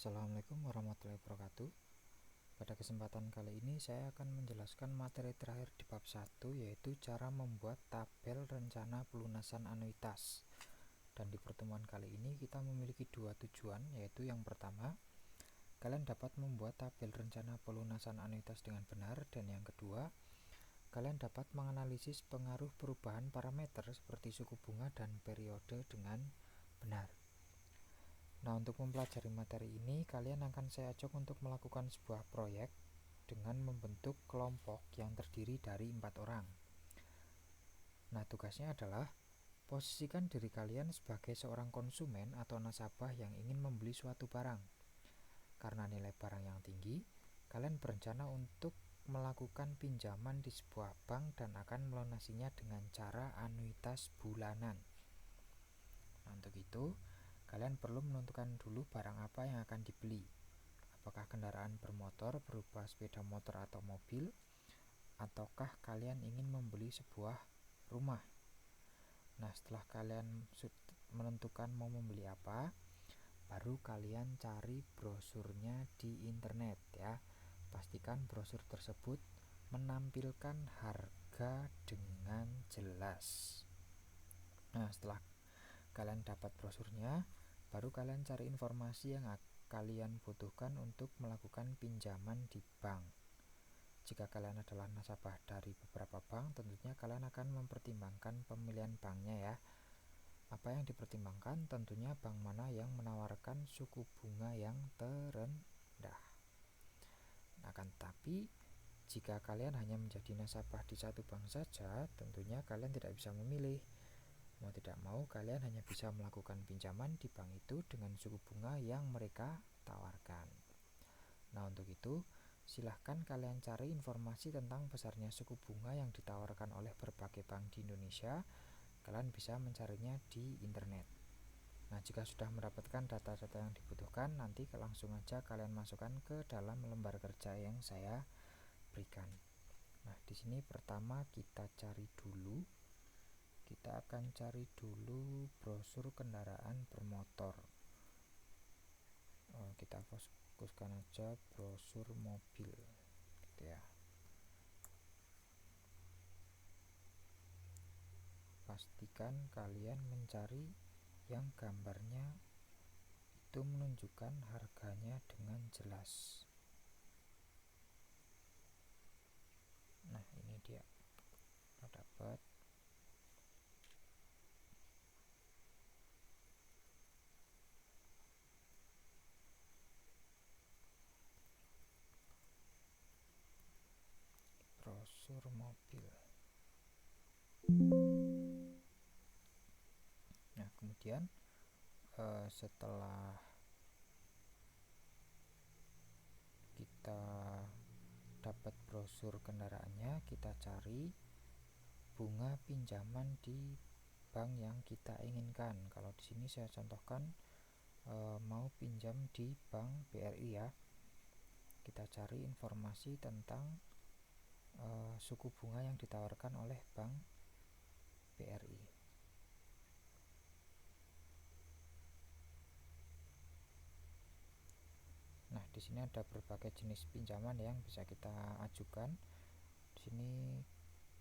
Assalamualaikum warahmatullahi wabarakatuh. Pada kesempatan kali ini saya akan menjelaskan materi terakhir di bab 1, yaitu cara membuat tabel rencana pelunasan anuitas. Dan di pertemuan kali ini kita memiliki dua tujuan, yaitu yang pertama, kalian dapat membuat tabel rencana pelunasan anuitas dengan benar, dan yang kedua, kalian dapat menganalisis pengaruh perubahan parameter seperti suku bunga dan periode dengan benar. Nah, untuk mempelajari materi ini, kalian akan saya ajak untuk melakukan sebuah proyek dengan membentuk kelompok yang terdiri dari 4 orang. Nah, tugasnya adalah posisikan diri kalian sebagai seorang konsumen atau nasabah yang ingin membeli suatu barang. Karena nilai barang yang tinggi, kalian berencana untuk melakukan pinjaman di sebuah bank dan akan melunasinya dengan cara anuitas bulanan. Nah, untuk itu, kalian perlu menentukan dulu barang apa yang akan dibeli. Apakah kendaraan bermotor berupa sepeda motor atau mobil, ataukah kalian ingin membeli sebuah rumah. Nah, setelah kalian menentukan mau membeli apa, baru kalian cari brosurnya di internet ya. Pastikan brosur tersebut menampilkan harga dengan jelas. Nah, setelah kalian dapat brosurnya, baru kalian cari informasi yang kalian butuhkan untuk melakukan pinjaman di bank. Jika kalian adalah nasabah dari beberapa bank, tentunya kalian akan mempertimbangkan pemilihan banknya ya. Apa yang dipertimbangkan? Tentunya bank mana yang menawarkan suku bunga yang terendah. Akan tetapi, jika kalian hanya menjadi nasabah di satu bank saja, tentunya kalian tidak bisa memilih. Mau tidak mau, kalian hanya bisa melakukan pinjaman di bank itu dengan suku bunga yang mereka tawarkan. Nah, untuk itu, silahkan kalian cari informasi tentang besarnya suku bunga yang ditawarkan oleh berbagai bank di Indonesia. Kalian bisa mencarinya di internet. Nah, jika sudah mendapatkan data-data yang dibutuhkan, nanti langsung aja kalian masukkan ke dalam lembar kerja yang saya berikan. Nah, di sini pertama kita akan cari dulu brosur kendaraan bermotor. Kita fokuskan aja brosur mobil gitu ya. Pastikan kalian mencari yang gambarnya itu menunjukkan harganya dengan jelas. Nah, ini dia, dapat. Brosur mobil. Nah, kemudian setelah kita dapat brosur kendaraannya, kita cari bunga pinjaman di bank yang kita inginkan. Kalau di sini saya contohkan mau pinjam di Bank BRI ya. Kita cari informasi tentang suku bunga yang ditawarkan oleh Bank BRI. Nah, di sini ada berbagai jenis pinjaman yang bisa kita ajukan. Di sini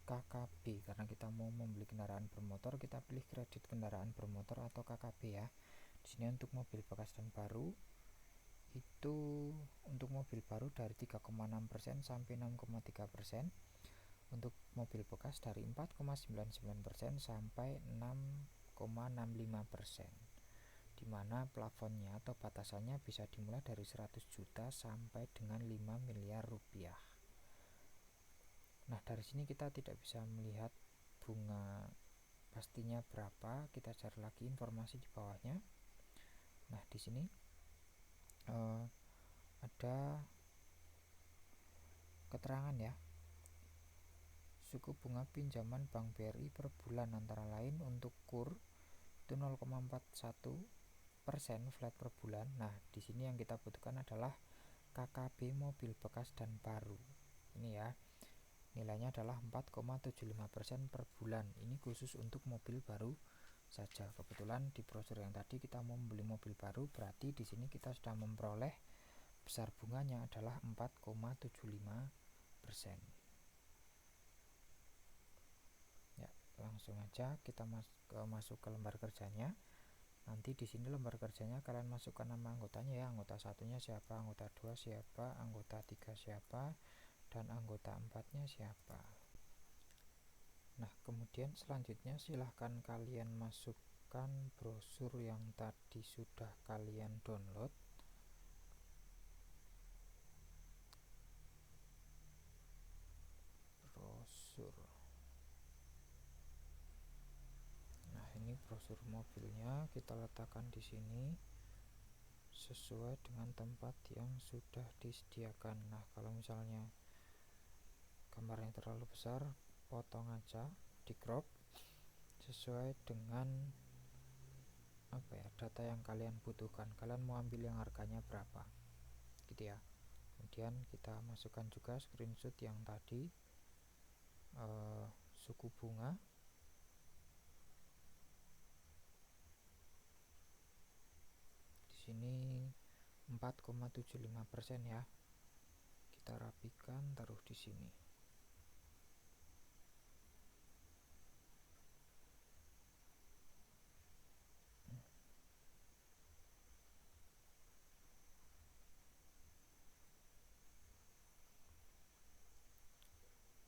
KKB, karena kita mau membeli kendaraan bermotor, kita pilih kredit kendaraan bermotor atau KKB ya. Di sini untuk mobil bekas dan baru, itu untuk mobil baru dari 3,6% sampai 6,3%. Untuk mobil bekas dari 4,99% sampai 6,65%. Di mana plafonnya atau batasannya bisa dimulai dari 100 juta sampai dengan 5 miliar rupiah. Nah, dari sini kita tidak bisa melihat bunga pastinya berapa, kita cari lagi informasi di bawahnya. Nah, di sini ada keterangan ya. Suku bunga pinjaman Bank BRI per bulan antara lain untuk KUR itu 0,41% flat per bulan. Nah, di sini yang kita butuhkan adalah KKB mobil bekas dan baru. Ini ya. Nilainya adalah 4,75% per bulan. Ini khusus untuk mobil baru saja. Kebetulan di brosur yang tadi kita mau membeli mobil baru, berarti di sini kita sudah memperoleh besar bunganya adalah 4,75%. Ya, langsung aja kita masuk ke lembar kerjanya. Nanti di sini lembar kerjanya kalian masukkan nama anggotanya ya, anggota satunya siapa, anggota 2 siapa, anggota 3 siapa, dan anggota 4-nya siapa. Nah, kemudian selanjutnya silahkan kalian masukkan brosur yang tadi sudah kalian download. Brosur. Nah, ini brosur mobilnya kita letakkan di sini sesuai dengan tempat yang sudah disediakan. Nah, kalau misalnya gambarnya terlalu besar, potong aja, di crop sesuai dengan data yang kalian butuhkan. Kalian mau ambil yang harganya berapa, gitu ya. Kemudian kita masukkan juga screenshot yang tadi, suku bunga. Di sini 4,75% ya. Kita rapikan, taruh di sini.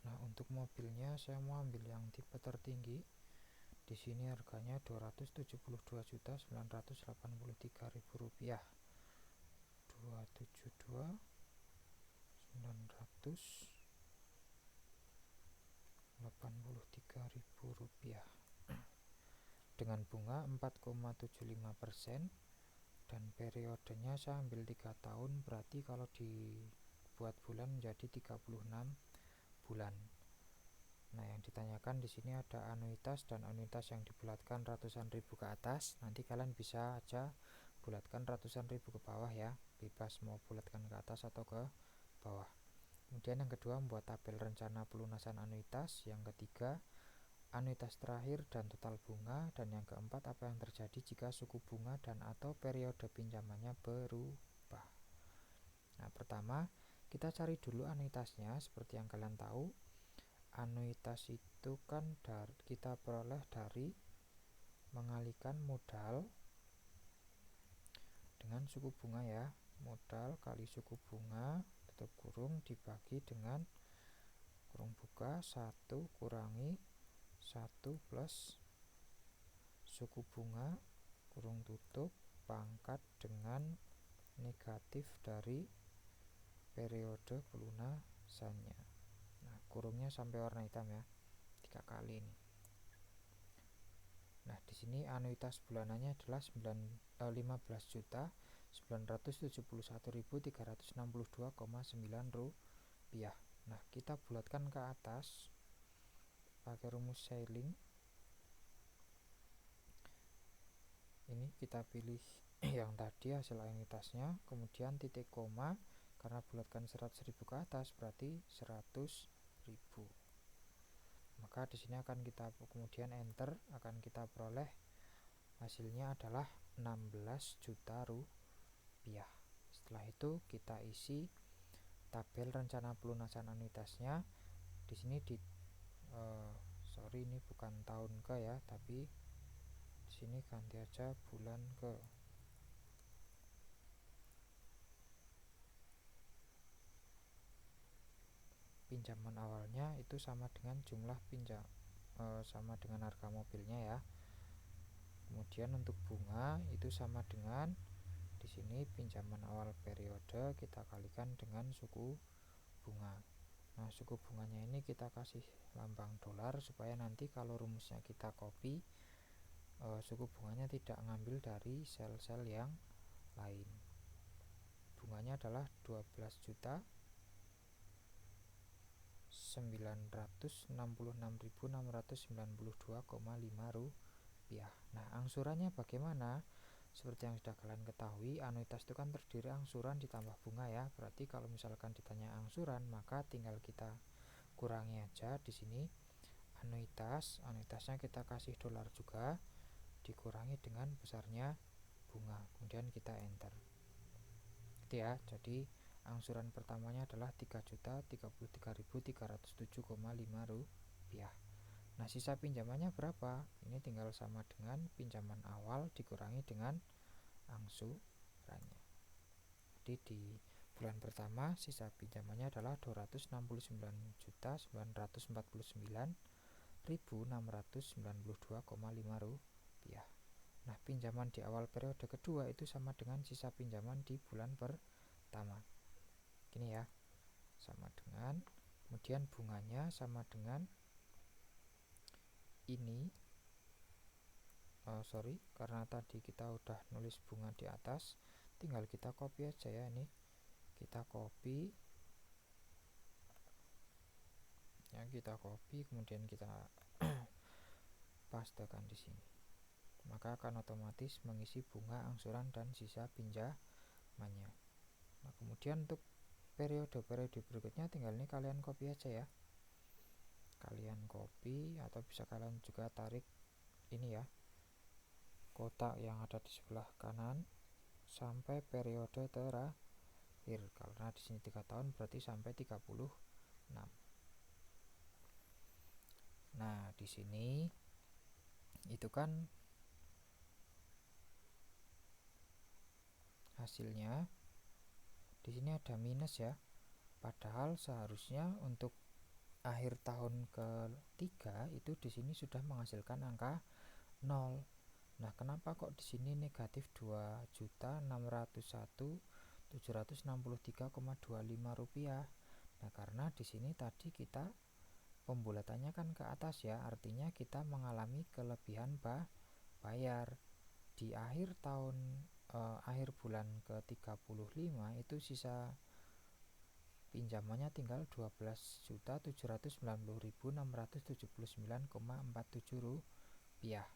Nah, untuk mobilnya saya mau ambil yang tipe tertinggi. Di sini harganya Rp272.983.000. 272.983.000 dengan bunga 4,75%, dan periodenya saya ambil 3 tahun, berarti kalau dibuat bulan menjadi 36 bulan. Nah, yang ditanyakan di sini ada anuitas dan anuitas yang dibulatkan ratusan ribu ke atas. Nanti kalian bisa aja bulatkan ratusan ribu ke bawah ya, bebas mau bulatkan ke atas atau ke bawah. Kemudian yang kedua, membuat tabel rencana pelunasan anuitas. Yang ketiga, anuitas terakhir dan total bunga. Dan yang keempat, apa yang terjadi jika suku bunga dan atau periode pinjamannya berubah. Nah, pertama kita cari dulu anuitasnya. Seperti yang kalian tahu, anuitas itu kan kita peroleh dari mengalihkan modal dengan suku bunga ya. Modal kali suku bunga tutup kurung dibagi dengan kurung buka 1 kurangi 1 plus suku bunga kurung tutup pangkat dengan negatif dari periode pelunasannya. Nah, kurungnya sampai warna hitam ya, 3 kali ini. Nah, di sini anuitas bulanannya adalah 15.971.362,9 rupiah. Nah, kita bulatkan ke atas pakai rumus Sailing. Ini kita pilih yang tadi hasil anuitasnya, kemudian titik koma, karena bulatkan 100.000 ke atas berarti 100.000. Maka di sini akan kita kemudian enter, akan kita peroleh hasilnya adalah 16 juta rupiah. Setelah itu kita isi tabel rencana pelunasan anuitasnya. Di sini ini bukan tahun ke ya, tapi di sini ganti aja bulan ke. Pinjaman awalnya itu sama dengan jumlah sama dengan harga mobilnya ya. Kemudian untuk bunga itu sama dengan di sini pinjaman awal periode kita kalikan dengan suku bunga. Nah, suku bunganya ini kita kasih lambang dolar supaya nanti kalau rumusnya kita copy, suku bunganya tidak ngambil dari sel-sel yang lain. Bunganya adalah 12.966.692,5 rupiah. Nah, angsurannya bagaimana? Seperti yang sudah kalian ketahui, anuitas itu kan terdiri angsuran ditambah bunga ya. Berarti kalau misalkan ditanya angsuran, maka tinggal kita kurangi aja di sini anuitasnya kita kasih dolar juga, dikurangi dengan besarnya bunga, kemudian kita enter. Gitu ya. Jadi angsuran pertamanya adalah 3.033.307,5 rupiah. Nah, sisa pinjamannya berapa? Ini tinggal sama dengan pinjaman awal dikurangi dengan angsurannya. Jadi di bulan pertama sisa pinjamannya adalah 269.949.692,5 rupiah. Nah, pinjaman di awal periode kedua itu sama dengan sisa pinjaman di bulan pertama. Gini ya, sama dengan, kemudian bunganya sama dengan ini. Karena tadi kita udah nulis bunga di atas, tinggal kita copy aja ya. Ini kita copy ya, kemudian kita pastekan di sini, maka akan otomatis mengisi bunga, angsuran, dan sisa pinjamannya. Nah, kemudian untuk periode berikutnya tinggal ini kalian copy aja ya, kalian copy, atau bisa kalian juga tarik ini ya, kotak yang ada di sebelah kanan sampai periode terakhir, karena di sini 3 tahun berarti sampai 36. Nah, di sini itu kan hasilnya di sini ada minus ya, padahal seharusnya untuk akhir tahun ketiga itu di sini sudah menghasilkan angka 0. Nah, kenapa kok di sini negatif 2.601.763,25 rupiah? Nah, karena di sini tadi kita pembulatannya kan ke atas ya, artinya kita mengalami kelebihan bayar di akhir tahun, akhir bulan ke-35 itu sisa pinjamannya tinggal 12.790.679,47 rupiah.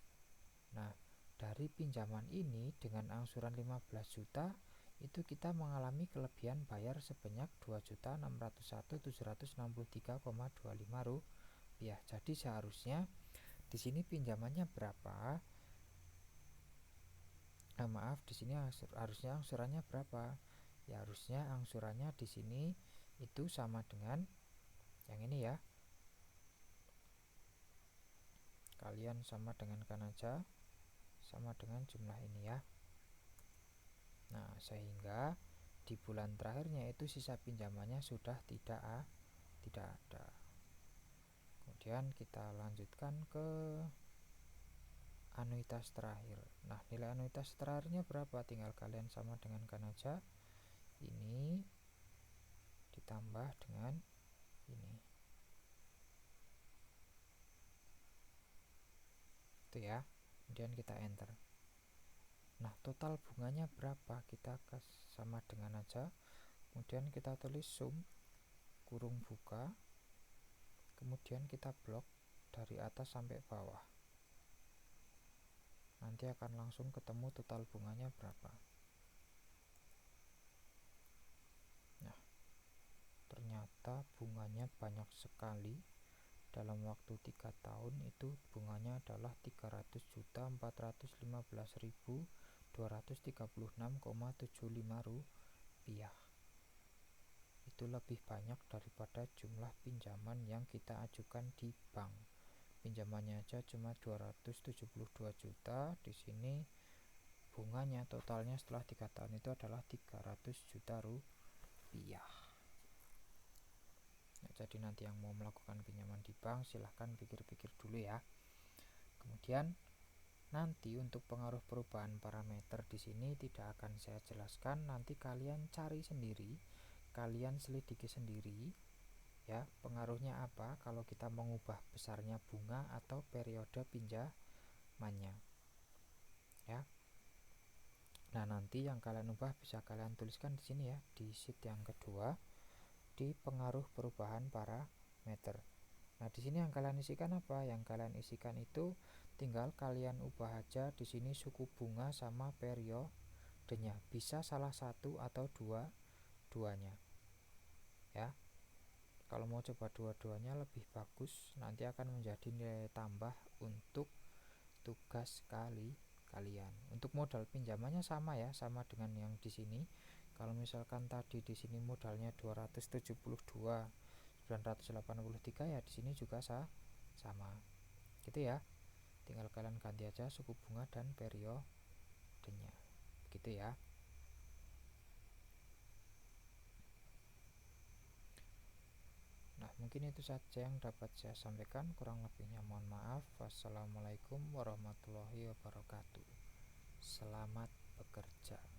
Nah, dari pinjaman ini dengan angsuran 15 juta itu kita mengalami kelebihan bayar sebanyak 2.601.763,25 rupiah. Jadi seharusnya di sini pinjamannya berapa? Di sini harusnya angsurannya berapa? Ya, harusnya angsurannya di sini itu sama dengan yang ini ya. Kalian sama dengan kan aja, sama dengan jumlah ini ya. Nah, sehingga di bulan terakhirnya itu sisa pinjamannya sudah tidak ada. Kemudian kita lanjutkan ke anuitas terakhir. Nah, nilai anuitas terakhirnya berapa? Tinggal kalian sama dengan kan aja. Ini ditambah dengan ini. Itu ya. Kemudian kita enter. Nah, total bunganya berapa? Kita sama dengan aja. Kemudian kita tulis sum kurung buka. Kemudian kita blok dari atas sampai bawah. Nanti akan langsung ketemu total bunganya berapa. Nah, ternyata bunganya banyak sekali. Dalam waktu 3 tahun itu bunganya adalah 300.415.236,75 rupiah. Itu lebih banyak daripada jumlah pinjaman yang kita ajukan di bank. Pinjamannya aja cuma 272 juta. Di sini bunganya totalnya setelah 3 tahun itu adalah 300 juta rupiah. Nah, jadi nanti yang mau melakukan pinjaman di bank silahkan pikir-pikir dulu ya. Kemudian nanti untuk pengaruh perubahan parameter di sini tidak akan saya jelaskan, nanti kalian cari sendiri, kalian selidiki sendiri ya, pengaruhnya apa kalau kita mengubah besarnya bunga atau periode pinjamannya ya. Nah, nanti yang kalian ubah bisa kalian tuliskan di sini ya, di sheet yang kedua, di pengaruh perubahan parameter. Nah, di sini yang kalian isikan apa? Yang kalian isikan itu tinggal kalian ubah aja di sini suku bunga sama periodenya. Bisa salah satu atau dua-duanya. Ya. Kalau mau coba dua-duanya lebih bagus, nanti akan menjadi nilai tambah untuk tugas kalian. Untuk modal pinjamannya sama ya, sama dengan yang di sini. Kalau misalkan tadi di sini modalnya 272, 983, ya di sini juga sama. Gitu ya. Tinggal kalian ganti aja suku bunga dan periodenya. Gitu ya. Nah, mungkin itu saja yang dapat saya sampaikan. Kurang lebihnya mohon maaf. Wassalamualaikum warahmatullahi wabarakatuh. Selamat bekerja.